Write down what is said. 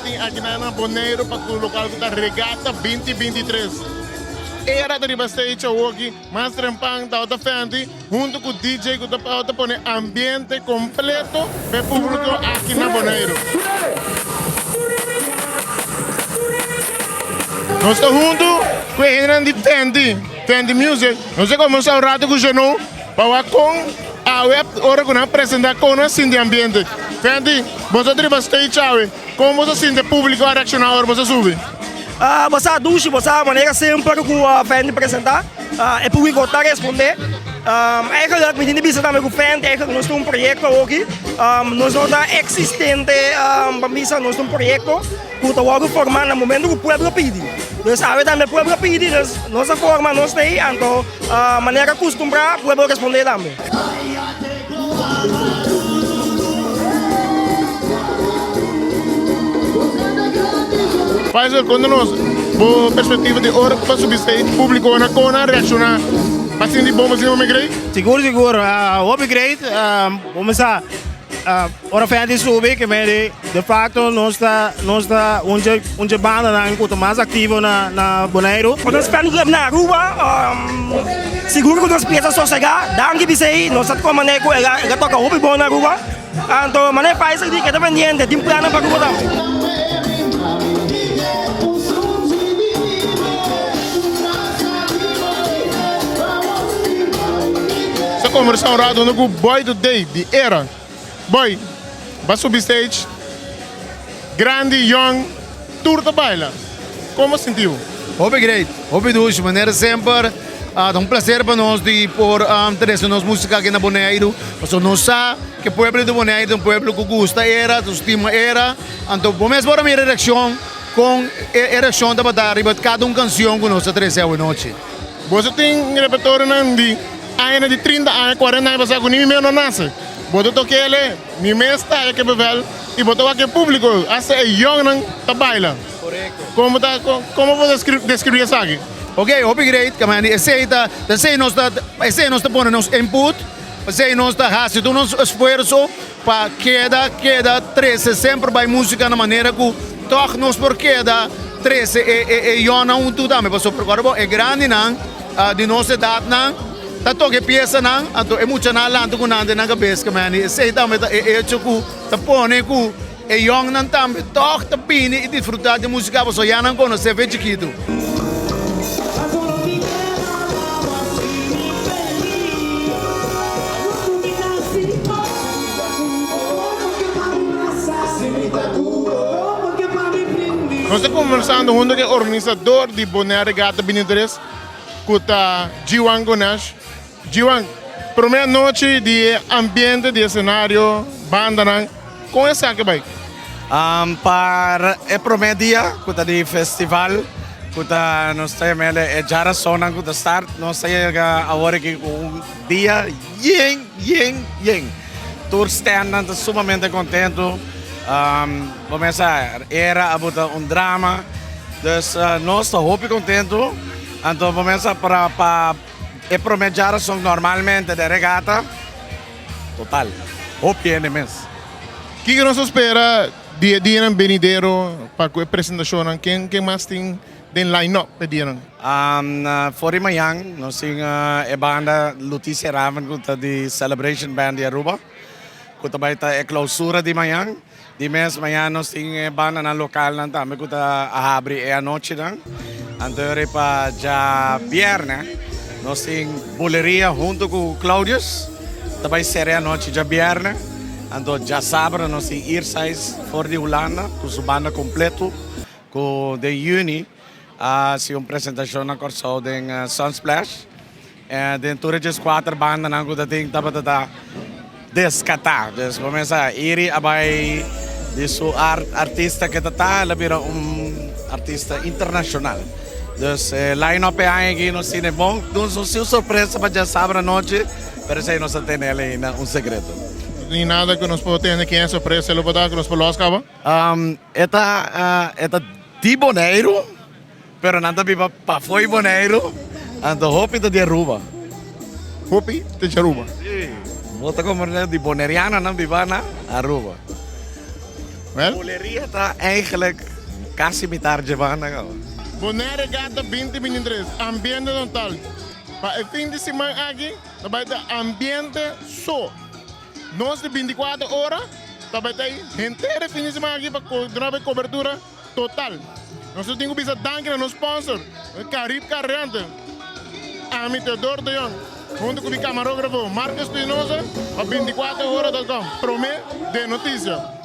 tem aqui na Bonaire para o local da Regata 2023. Era de bastante hoje, mas trampang da outra frente, junto com o DJ que está pone ambiente completo para o público aqui na Bonaire. Nós estamos juntos com a gente de Fendi Music. Nós estamos a rádio com o Genou para com a web hora que nós apresentamos com o Cindy Ambiente. Fendi, você tem bastante chave. Como você sente o público a reaccionar hora você sube? Você aduce, você maneira sempre que o Fendi apresentar. É público está a responder. Eigenlijk met die bisa também com o Fendi, eigenlijk nós temos projeto aqui. Nós não está existente, bisa nós temos projeto que está formar no momento que o povo pede. Então, a também o povo pede, nossa forma nós tem, então maneira acostumada, o povo responder também. Faz quando nós, boa perspectiva de hora para subir stage, público na cona reaccionar. Assim de bom, assim de upgrade? Seguro, upgrade, vamos a ora Fendi subir, que de facto nós está onde banda na enquanto mais ativo na Bonaire. Quando nós esperamos na rua, seguro que nós pensamos sossegar, dá que aí, nós estamos com a maneira que ele toca o bom na rua, então a maneira faz isso que é dependente, tem plano para a rua também. Conversar rádio com o boy do day, de era. Boy, vai subir stage, grande, young, turta baila. Como sentiu? Great, duas, maneira sempre. É um prazer para nós de por trazer nossa música aqui na Bonaire. Porque nós sabemos que o povo de Bonaire é um povo que gosta era, que estima era. Então, vamos ver a minha reação com a reação da batalha, cada uma canção que nós trazemos hoje. Você tem um repertório ainda de 30 anos, 40 anos, você nem mesmo não nasce. Você toca ele, nem mesmo está aqui bevel, e você vai aqui público, assim é young não tá baila. Correto. Como você descrever isso aqui? Great, kamani. Esse nós está pondo nosso input, esse nós está fazendo nosso esforço para cada 13 sempre vai música na maneira que toca nós por cada 13 é young tudo também, porque o corpo é grande não, de nossa idade não. Tanto que peça não, então é muito nalando com nada na cabeça, que mani, sei também é choco, tapone com é young não também, toca tapine e desfrutar de música, você já não conhece, vê chiquito. Nós estamos conversando com o organizador de Bonaire Regata 2023, que é Jiwan Gonash. Jiwan, primeira noite de ambiente, de cenário, banda, como é que vai? Para o primeiro dia do festival, nós temos a Jara Sona que start, nós temos agora que um dia yeng. Todos estão sumamente contentos. Vamos a era um drama, então nós estamos contentos. Então vamos para prometer são normalmente de regata total. Hope mesmo. O que nós espera dia no Benidero para a apresentação? Quem mais tem line-up para dia? For amanhã nós temos a banda Lutícia Raven de Celebration Band de Aruba. Que também está a clausura de manhã. De mês manhã nós temos a banda na local também que está abrir a noite. Então para já viernes nós temos boleria junto com o Claudius. Também será a noite de viernes. Então já sábado nós temos Irsais fora de Holanda, com sua banda completo. Com de Juni, se uma apresentação na Corsol de Sunsplash. Dentro de 4 bandas que tem que descatar. Então vamos a ir abai de seu artista que está lá vira artista internacional. Então, line-up aqui no Cine Bom, nos uma surpresa para já sábado à noite, mas aí nós temos ali segredo. Nem nada que nós podemos ter aqui em surpresa, ele pode que nós podemos acabar? Esta de Bonaire, mas nada para foi Bonaire, então hope de Aruba. Hope de Aruba? Sim. Volta como de Bonaireana, não viva na Aruba. Wel? Boleria está eigenlijk casi mitad llevando. Bonaire Regata 2023, ambiente total. Para el fin de semana aquí, vai ter ambiente só. Nós de 24 horas, vai ter inteiro fim de semana aqui para dar cobertura total. Nós temos que danke ao nosso sponsor, Caribe Carrante, Amitador de Jong, junto com o camarógrafo Marcos Espinosa, a 24horas.com, promete de notícia.